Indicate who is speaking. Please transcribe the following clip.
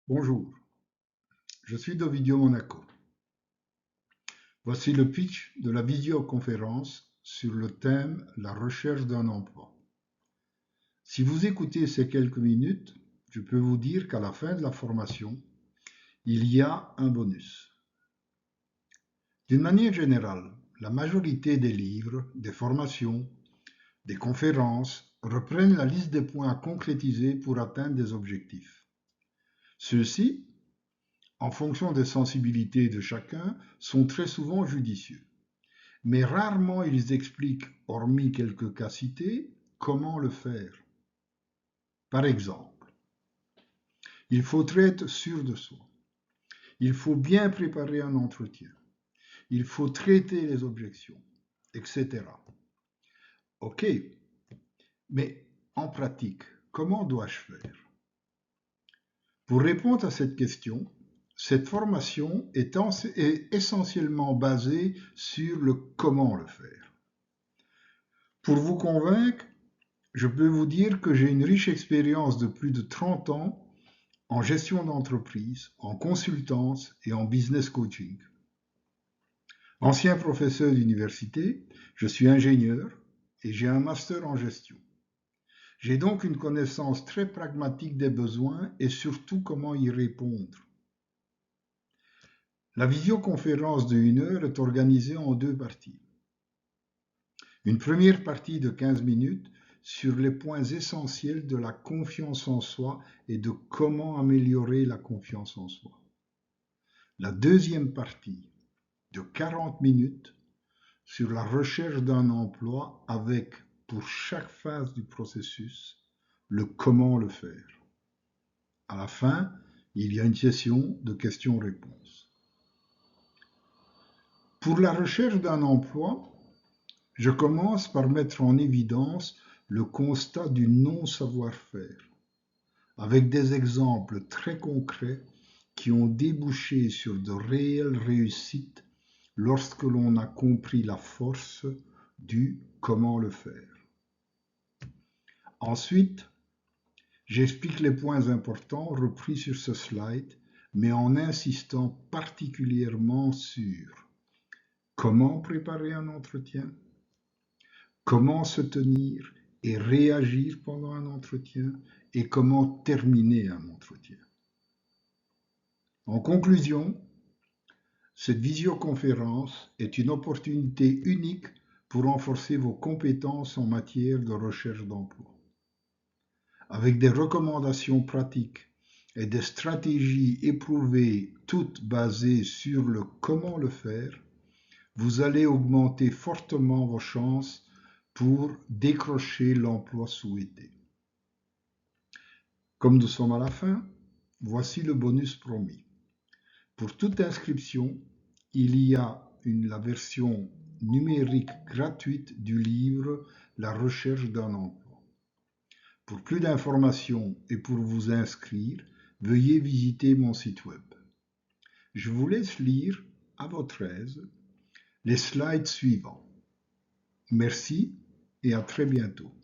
Speaker 1: Bonjour, je suis Dovidio Monaco. Voici le pitch de la visioconférence sur le thème La recherche d'un emploi. Si vous écoutez ces quelques minutes, je peux vous dire qu'à la fin de la formation, il y a un bonus. D'une manière générale, la majorité des livres, des formations, des conférences reprennent la liste des points à concrétiser pour atteindre des objectifs. Ceux-ci, en fonction des sensibilités de chacun, sont très souvent judicieux. Mais rarement ils expliquent, hormis quelques cas cités, comment le faire. Par exemple, il faut être sûr de soi. Il faut bien préparer un entretien. Il faut traiter les objections, etc. Ok, mais en pratique, comment dois-je faire? Pour répondre à cette question, cette formation est essentiellement basée sur le comment le faire. Pour vous convaincre, je peux vous dire que j'ai une riche expérience de plus de 30 ans en gestion d'entreprise, en consultance et en business coaching. Ancien professeur d'université, je suis ingénieur et j'ai un master en gestion. J'ai donc une connaissance très pragmatique des besoins et surtout comment y répondre. La visioconférence de 1 heure est organisée en 2 parties. Une première partie de 15 minutes sur les points essentiels de la confiance en soi et de comment améliorer la confiance en soi. La deuxième partie de 40 minutes sur la recherche d'un emploi avec, pour chaque phase du processus, le comment le faire. À la fin, il y a une session de questions-réponses. Pour la recherche d'un emploi, je commence par mettre en évidence le constat du non-savoir-faire, avec des exemples très concrets qui ont débouché sur de réelles réussites lorsque l'on a compris la force du comment le faire. Ensuite, j'explique les points importants repris sur ce slide, mais en insistant particulièrement sur comment préparer un entretien, comment se tenir et réagir pendant un entretien et comment terminer un entretien. En conclusion, cette visioconférence est une opportunité unique pour renforcer vos compétences en matière de recherche d'emploi. Avec des recommandations pratiques et des stratégies éprouvées, toutes basées sur le comment le faire, vous allez augmenter fortement vos chances pour décrocher l'emploi souhaité. Comme nous sommes à la fin, voici le bonus promis. Pour toute inscription, il y a la version numérique gratuite du livre La recherche d'un emploi. Pour plus d'informations et pour vous inscrire, veuillez visiter mon site web. Je vous laisse lire, à votre aise, les slides suivants. Merci et à très bientôt.